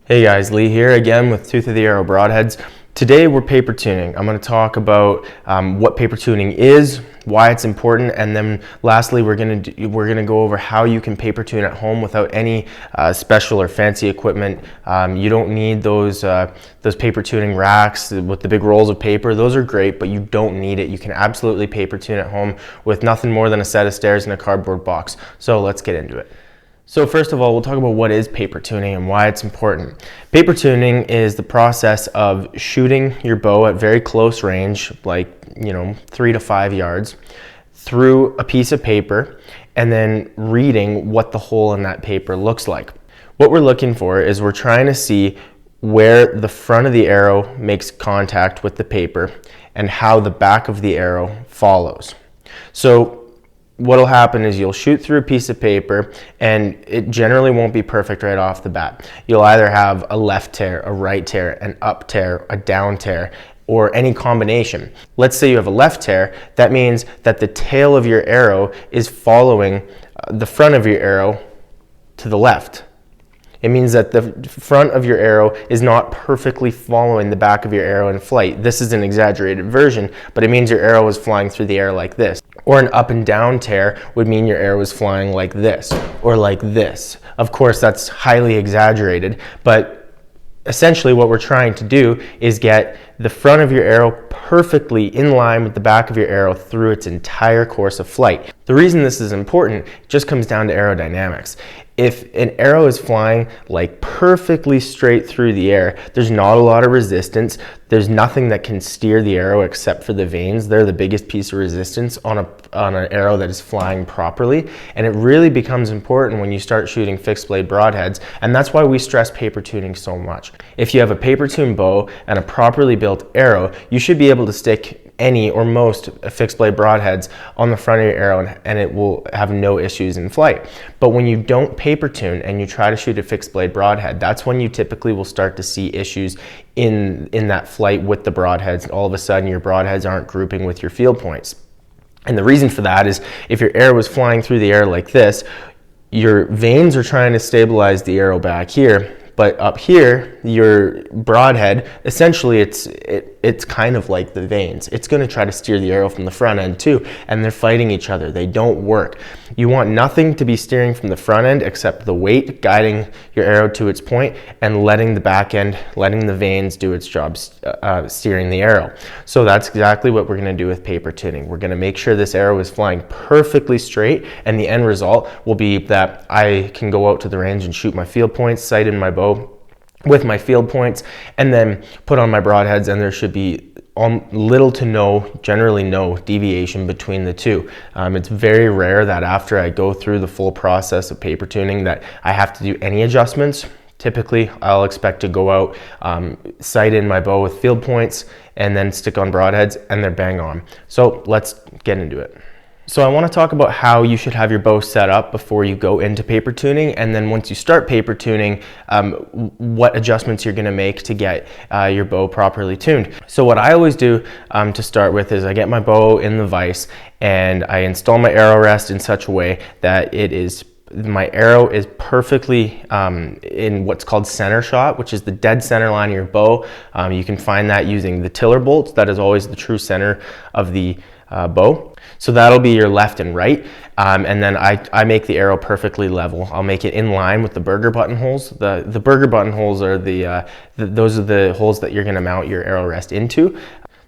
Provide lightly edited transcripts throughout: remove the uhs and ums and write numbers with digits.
Hey guys, Lee here again with Tooth of the Arrow Broadheads. Today we're paper tuning. I'm going to talk about what paper tuning is, why it's important, and then lastly we're going to go over how you can paper tune at home without any special or fancy equipment. You don't need those paper tuning racks with the big rolls of paper. Those are great, but you don't need it. You can absolutely paper tune at home with nothing more than a set of stairs and a cardboard box. So let's get into it. So first of all, we'll talk about what is paper tuning and why it's important. Paper tuning is the process of shooting your bow at very close range, like 3 to 5 yards, through a piece of paper and then reading what the hole in that paper looks like. What we're looking for is we're trying to see where the front of the arrow makes contact with the paper and how the back of the arrow follows. So what'll happen is you'll shoot through a piece of paper and it generally won't be perfect right off the bat. You'll either have a left tear, a right tear, an up tear, a down tear, or any combination. Let's say you have a left tear. That means that the tail of your arrow is following the front of your arrow to the left. It means that the front of your arrow is not perfectly following the back of your arrow in flight. This is an exaggerated version, but it means your arrow is flying through the air like this. Or an up and down tear would mean your arrow is flying like this or like this. Of course, that's highly exaggerated, but essentially what we're trying to do is get the front of your arrow perfectly in line with the back of your arrow through its entire course of flight. The reason this is important just comes down to aerodynamics. If an arrow is flying like perfectly straight through the air, there's not a lot of resistance. There's nothing that can steer the arrow except for the vanes. They're the biggest piece of resistance on an arrow that is flying properly. And it really becomes important when you start shooting fixed blade broadheads. And that's why we stress paper tuning so much. If you have a paper tuned bow and a properly built arrow, you should be able to stick any or most fixed blade broadheads on the front of your arrow and it will have no issues in flight. But when you don't paper tune and you try to shoot a fixed blade broadhead, that's when you typically will start to see issues in that flight with the broadheads. All of a sudden your broadheads aren't grouping with your field points. And the reason for that is if your arrow is flying through the air like this, your vanes are trying to stabilize the arrow back here. But up here, your broadhead, essentially it's kind of like the vanes. It's going to try to steer the arrow from the front end too, and they're fighting each other. They don't work. You want nothing to be steering from the front end except the weight guiding your arrow to its point and letting the back end, letting the vanes do its job steering the arrow. So that's exactly what we're going to do with paper tuning. We're going to make sure this arrow is flying perfectly straight, and the end result will be that I can go out to the range and shoot my field points, sight in my bow with my field points, and then put on my broadheads, and there should be little to no, generally no deviation between the two. It's very rare that after I go through the full process of paper tuning that I have to do any adjustments. Typically, I'll expect to go out, sight in my bow with field points, and then stick on broadheads, and they're bang on. So let's get into it. So I want to talk about how you should have your bow set up before you go into paper tuning, and then once you start paper tuning, what adjustments you're going to make to get your bow properly tuned. So what I always do to start with is I get my bow in the vise and I install my arrow rest in such a way that my arrow is perfectly in what's called center shot, which is the dead center line of your bow. You can find that using the tiller bolts. That is always the true center of the bow. So that'll be your left and right, and then I make the arrow perfectly level. I'll make it in line with the burger button holes. The burger button holes are those are the holes that you're going to mount your arrow rest into.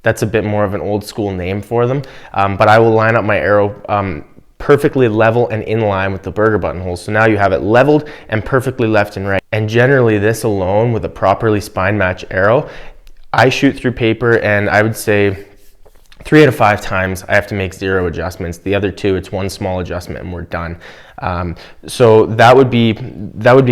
That's a bit more of an old school name for them, but I will line up my arrow perfectly level and in line with the burger button holes. So now you have it leveled and perfectly left and right. And generally this alone with a properly spine match arrow, I shoot through paper, and I would say 3 out of 5 times I have to make 0 adjustments. The other 2, it's one small adjustment and we're done. So that would be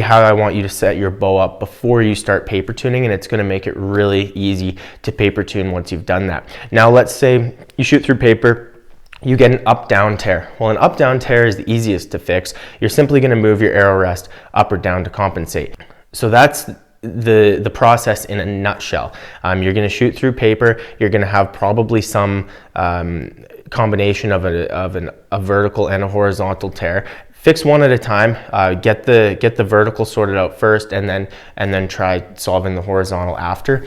how I want you to set your bow up before you start paper tuning, and it's going to make it really easy to paper tune once you've done that. Now let's say you shoot through paper, you get an up-down tear. Well, an up-down tear is the easiest to fix. You're simply going to move your arrow rest up or down to compensate. So that's the process in a nutshell. You're going to shoot through paper. You're going to have probably some combination of a vertical and a horizontal tear. Fix one at a time. Get the vertical sorted out first, and then try solving the horizontal after.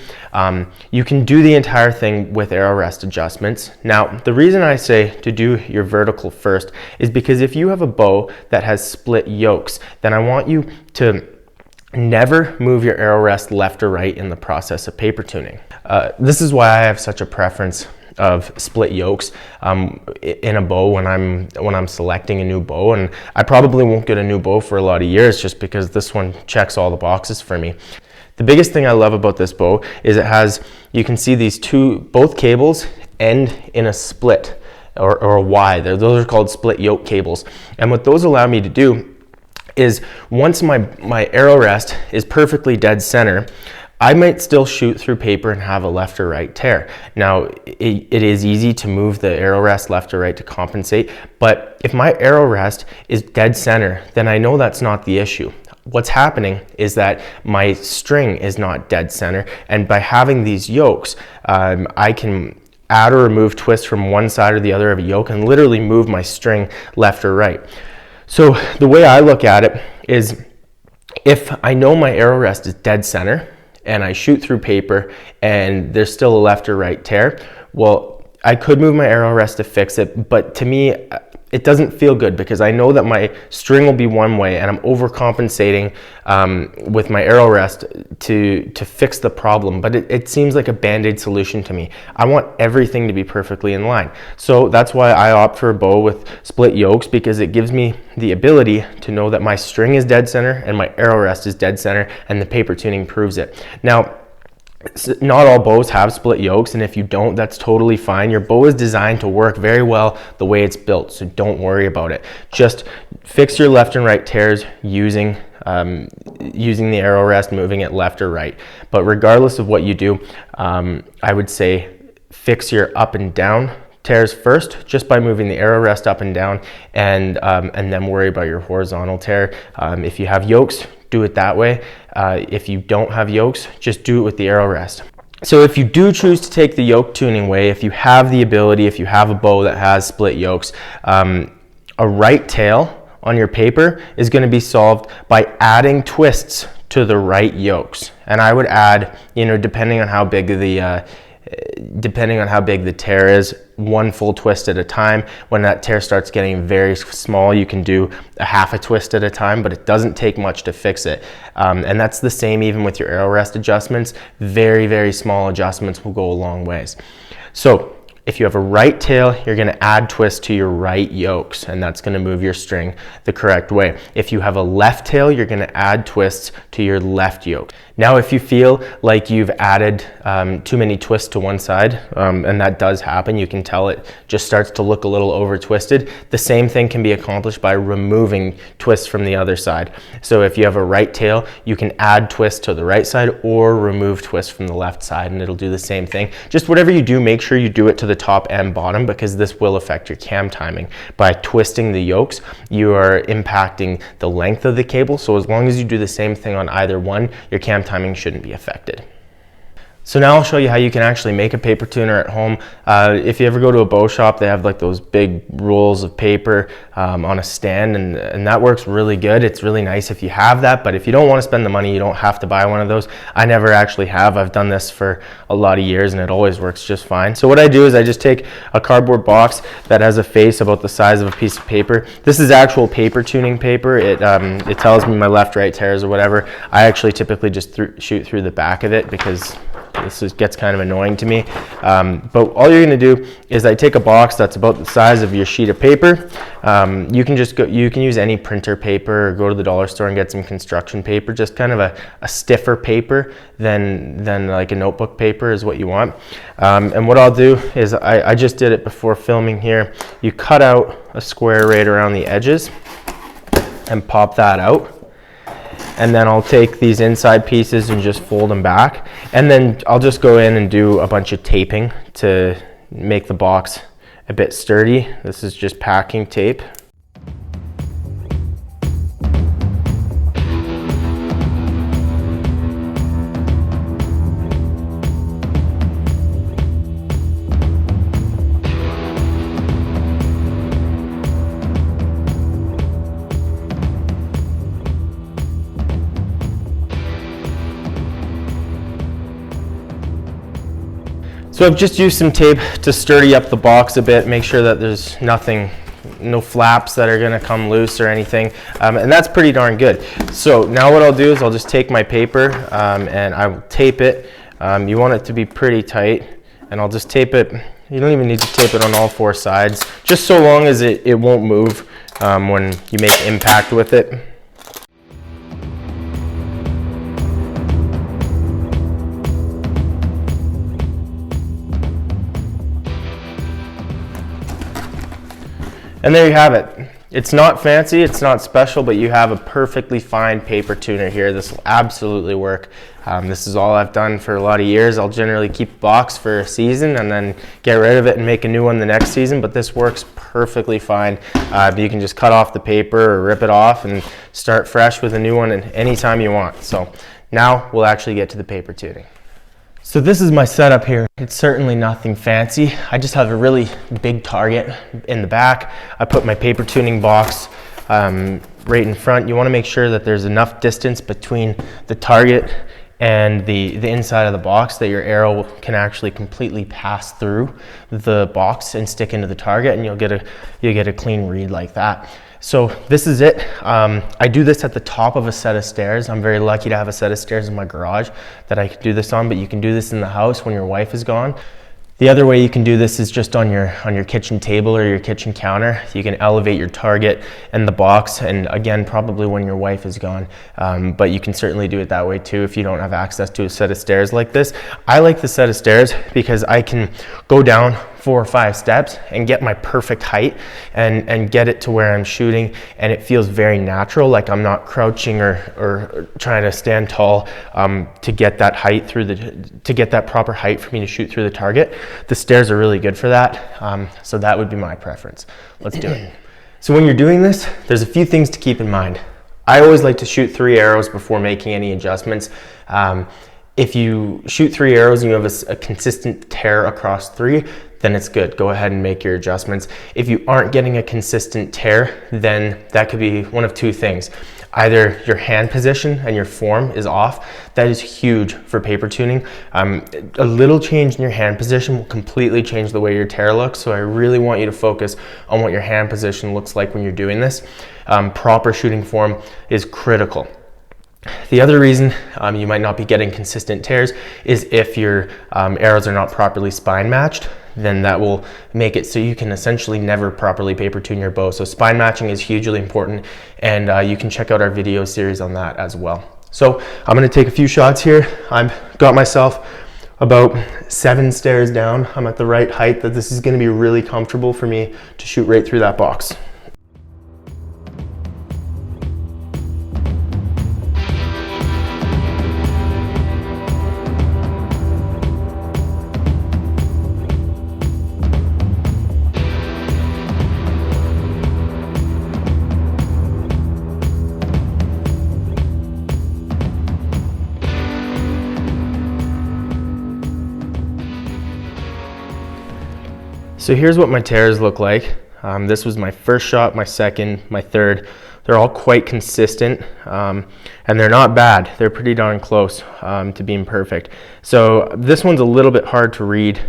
You can do the entire thing with arrow rest adjustments. Now, the reason I say to do your vertical first is because if you have a bow that has split yokes, then I want you to never move your arrow rest left or right in the process of paper tuning. This is why I have such a preference of split yokes in a bow when I'm selecting a new bow, and I probably won't get a new bow for a lot of years just because this one checks all the boxes for me. The biggest thing I love about this bow is it has, you can see these both cables end in a split or a Y. Those are called split yoke cables, and what those allow me to do is once my arrow rest is perfectly dead center, I might still shoot through paper and have a left or right tear. Now, it is easy to move the arrow rest left or right to compensate, but if my arrow rest is dead center, then I know that's not the issue. What's happening is that my string is not dead center, and by having these yokes, I can add or remove twists from one side or the other of a yoke and literally move my string left or right. So the way I look at it is, if I know my arrow rest is dead center, and I shoot through paper and there's still a left or right tear, well, I could move my arrow rest to fix it, but to me, it doesn't feel good because I know that my string will be one way and I'm overcompensating with my arrow rest to fix the problem, but it seems like a band-aid solution to me. I want everything to be perfectly in line. So that's why I opt for a bow with split yokes, because it gives me the ability to know that my string is dead center and my arrow rest is dead center, and the paper tuning proves it. Now, not all bows have split yokes, and if you don't, that's totally fine. Your bow is designed to work very well the way it's built, so don't worry about it. Just fix your left and right tears using the arrow rest, moving it left or right. But regardless of what you do, I would say fix your up and down tears first, just by moving the arrow rest up and down, and then worry about your horizontal tear. If you have yokes, do it that way. If you don't have yokes, just do it with the arrow rest. So if you do choose to take the yoke tuning way, if you have the ability, if you have a bow that has split yokes, a right tail on your paper is going to be solved by adding twists to the right yokes. And I would add, depending on how big the tear is, one full twist at a time. When that tear starts getting very small, you can do a half a twist at a time, but it doesn't take much to fix it. And that's the same even with your arrow rest adjustments. Very, very small adjustments will go a long ways. So if you have a right tail, you're going to add twists to your right yokes, and that's going to move your string the correct way. If you have a left tail, you're going to add twists to your left yoke. Now, if you feel like you've added too many twists to one side, and that does happen, you can tell it just starts to look a little over twisted, the same thing can be accomplished by removing twists from the other side. So if you have a right tail, you can add twists to the right side or remove twists from the left side, and it'll do the same thing. Just whatever you do, make sure you do it to the top and bottom, because this will affect your cam timing. By twisting the yokes, you are impacting the length of the cable, so as long as you do the same thing on either one, your cam timing shouldn't be affected. So now I'll show you how you can actually make a paper tuner at home. If you ever go to a bow shop, they have like those big rolls of paper on a stand, and that works really good. It's really nice if you have that, but if you don't want to spend the money, you don't have to buy one of those. I never actually have. I've done this for a lot of years and it always works just fine. So what I do is I just take a cardboard box that has a face about the size of a piece of paper. This is actual paper tuning paper. It tells me my left, right tears or whatever. I actually typically just shoot through the back of it because this gets kind of annoying to me. But all you're going to do is I take a box that's about the size of your sheet of paper. You can use any printer paper or go to the dollar store and get some construction paper, just kind of a stiffer paper than like a notebook paper is what you want. And what I'll do is I just did it before filming here. You cut out a square right around the edges and pop that out. And then I'll take these inside pieces and just fold them back. And then I'll just go in and do a bunch of taping to make the box a bit sturdy. This is just packing tape. So I've just used some tape to sturdy up the box a bit, make sure that there's no flaps that are gonna come loose or anything, and that's pretty darn good. So now what I'll do is I'll just take my paper and I will tape it. You want it to be pretty tight, and I'll just tape it. You don't even need to tape it on all 4 sides, just so long as it won't move when you make impact with it. And there you have it. It's not fancy, it's not special, but you have a perfectly fine paper tuner here. This will absolutely work. This is all I've done for a lot of years. I'll generally keep a box for a season and then get rid of it and make a new one the next season, but this works perfectly fine. You can just cut off the paper or rip it off and start fresh with a new one anytime you want. So now we'll actually get to the paper tuning. So this is my setup here. It's certainly nothing fancy. I just have a really big target in the back. I put my paper tuning box right in front. You want to make sure that there's enough distance between the target and the inside of the box that your arrow can actually completely pass through the box and stick into the target, and you'll get a clean read like that. So this is it. I do this at the top of a set of stairs. I'm very lucky to have a set of stairs in my garage that I can do this on, but you can do this in the house when your wife is gone. The other way you can do this is just on your kitchen table or your kitchen counter. You can elevate your target and the box, and again, probably when your wife is gone, but you can certainly do it that way too if you don't have access to a set of stairs like this. I like the set of stairs because I can go down 4 or 5 steps and get my perfect height and get it to where I'm shooting, and it feels very natural, like I'm not crouching or trying to stand tall to get that height to get that proper height for me to shoot through the target. The stairs are really good for that, so that would be my preference. Let's do it. So when you're doing this, there's a few things to keep in mind. I always like to shoot 3 arrows before making any adjustments. If you shoot 3 arrows and you have a consistent tear across 3, then it's good. Go ahead and make your adjustments. If you aren't getting a consistent tear, then that could be one of 2 things. Either your hand position and your form is off. That is huge for paper tuning. A little change in your hand position will completely change the way your tear looks, so I really want you to focus on what your hand position looks like when you're doing this. Proper shooting form is critical. The other reason you might not be getting consistent tears is if your arrows are not properly spine matched. Then that will make it so you can essentially never properly paper tune your bow. So spine matching is hugely important, and you can check out our video series on that as well. So I'm gonna take a few shots here. I've got myself about 7 stairs down. I'm at the right height that this is gonna be really comfortable for me to shoot right through that box. So here's what my tears look like. This was my first shot, my second, my third. They're all quite consistent, and they're not bad. They're pretty darn close to being perfect. So this one's a little bit hard to read.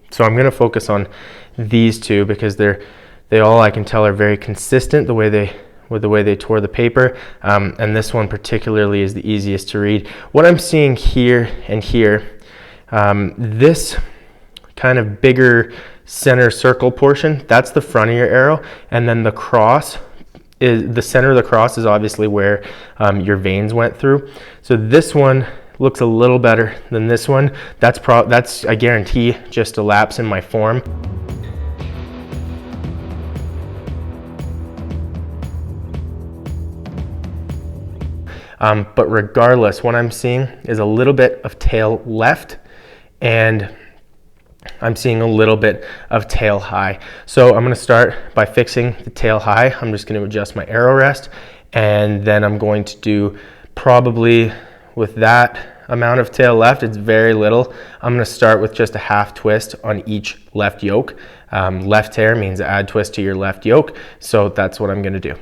So I'm gonna focus on these 2 because they all, I can tell, are very consistent with the way they tore the paper. And this one particularly is the easiest to read. What I'm seeing here and here, this kind of bigger center circle portion, that's the front of your arrow, and then the cross is the center of the cross is obviously where your veins went through. So this one looks a little better than this one. That's I guarantee just a lapse in my form. But regardless, what I'm seeing is a little bit of tail left, and I'm seeing a little bit of tail high. So I'm gonna start by fixing the tail high. I'm just gonna adjust my arrow rest, and then I'm going to do, probably with that amount of tail left, it's very little, I'm gonna start with just a half twist on each left yoke. Left tear means add twist to your left yoke, so that's what I'm gonna do.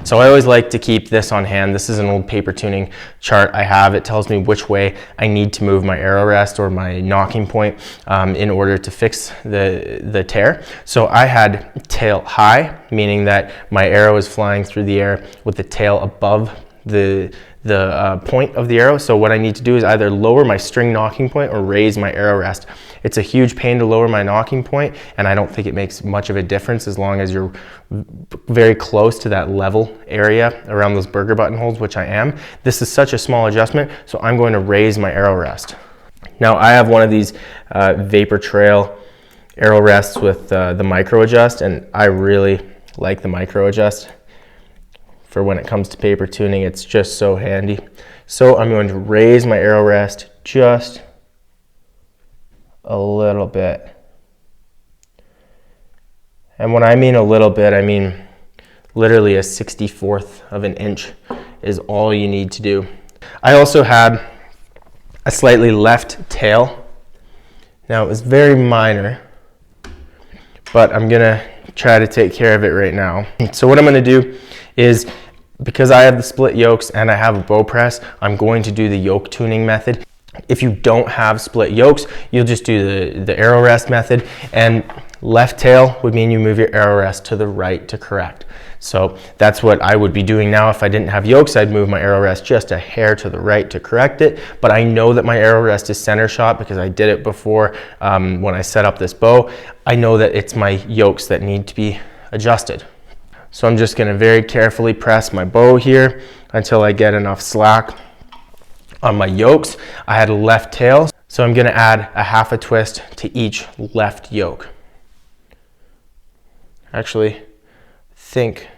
So I always like to keep this on hand. This is an old paper tuning chart I have. It tells me which way I need to move my arrow rest or my nocking point in order to fix the tear. So I had tail high, meaning that my arrow is flying through the air with the tail above the point of the arrow. So what I need to do is either lower my string nocking point or raise my arrow rest. It's a huge pain to lower my nocking point, and I don't think it makes much of a difference as long as you're very close to that level area around those burger button holes, which I am. This is such a small adjustment, so I'm going to raise my arrow rest. Now I have one of these Vapor Trail arrow rests with the micro adjust, and I really like the micro adjust. For when it comes to paper tuning, it's just so handy. So I'm going to raise my arrow rest just a little bit. And when I mean a little bit, I mean literally a 64th of an inch is all you need to do. I also had a slightly left tail. Now it was very minor, but I'm gonna try to take care of it right now. So what I'm gonna do is, because I have the split yokes and I have a bow press, I'm going to do the yoke tuning method. If you don't have split yokes, you'll just do the arrow rest method, and left tail would mean you move your arrow rest to the right to correct. So that's what I would be doing now. If I didn't have yokes, I'd move my arrow rest just a hair to the right to correct it. But I know that my arrow rest is center shot because I did it before when I set up this bow. I know that it's my yokes that need to be adjusted. So I'm just going to very carefully press my bow here until I get enough slack on my yokes. I had a left tail, so I'm going to add a half a twist to each left yoke. Actually, I think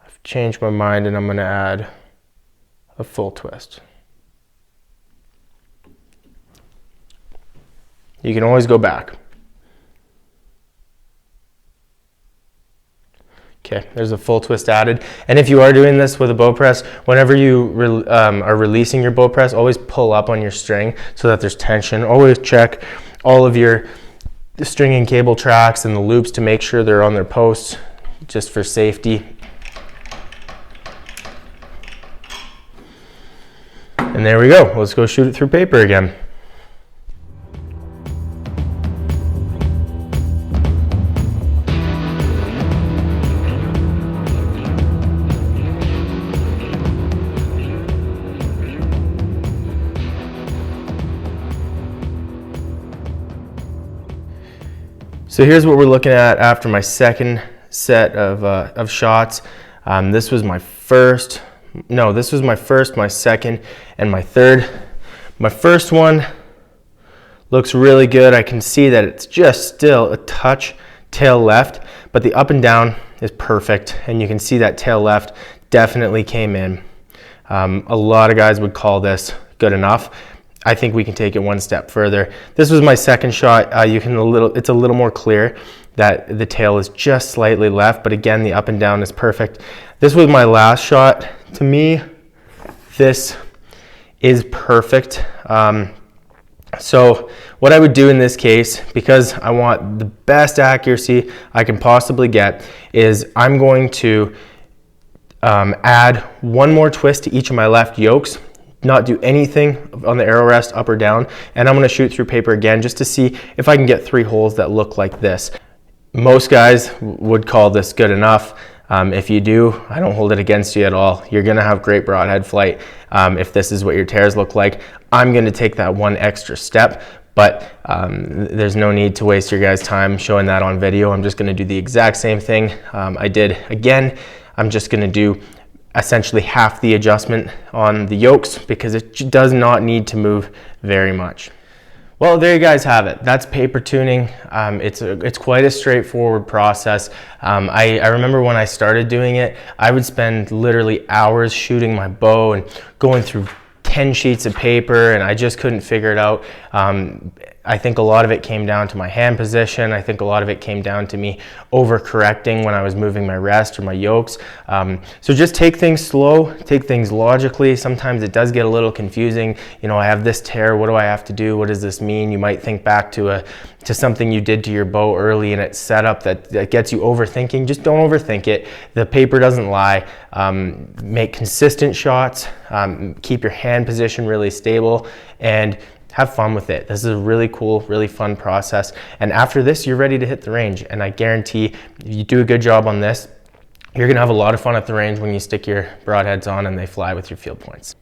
I've changed my mind and I'm going to add a full twist. You can always go back. Okay, there's a full twist added. And if you are doing this with a bow press, whenever you are releasing your bow press, always pull up on your string so that there's tension. Always check all of your string and cable tracks and the loops to make sure they're on their posts, just for safety. And there we go. Let's go shoot it through paper again. So here's what we're looking at after my second set of shots. This was my first, my second, and my third. My first one looks really good. I can see that it's just still a touch tail left, but the up and down is perfect, and you can see that tail left definitely came in. A lot of guys would call this good enough. I think we can take it one step further. This was my second shot. It's a little more clear that the tail is just slightly left, but again, the up and down is perfect. This was my last shot. To me, this is perfect. So what I would do in this case, because I want the best accuracy I can possibly get, is I'm going to add one more twist to each of my left yokes, not do anything on the arrow rest up or down, and I'm going to shoot through paper again just to see if I can get 3 holes that look like this. Most guys would call this good enough. If you do, I don't hold it against you at all. You're going to have great broadhead flight if this is what your tears look like. I'm going to take that one extra step, but there's no need to waste your guys' time showing that on video. I'm just going to do the exact same thing I did again. I'm just going to do essentially half the adjustment on the yokes because it does not need to move very much. Well, there you guys have it. That's paper tuning. It's quite a straightforward process. I remember when I started doing it, I would spend literally hours shooting my bow and going through 10 sheets of paper, and I just couldn't figure it out. I think a lot of it came down to my hand position. I think a lot of it came down to me overcorrecting when I was moving my rest or my yokes. So just take things slow, take things logically. Sometimes it does get a little confusing. You know, I have this tear, what do I have to do? What does this mean? You might think back to something you did to your bow early in its setup that gets you overthinking. Just don't overthink it. The paper doesn't lie. Make consistent shots, keep your hand position really stable, and have fun with it. This is a really cool, really fun process. And after this, you're ready to hit the range. And I guarantee if you do a good job on this, you're gonna have a lot of fun at the range when you stick your broadheads on and they fly with your field points.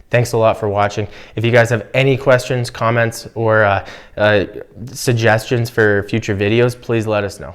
Thanks a lot for watching. If you guys have any questions, comments, or suggestions for future videos, please let us know.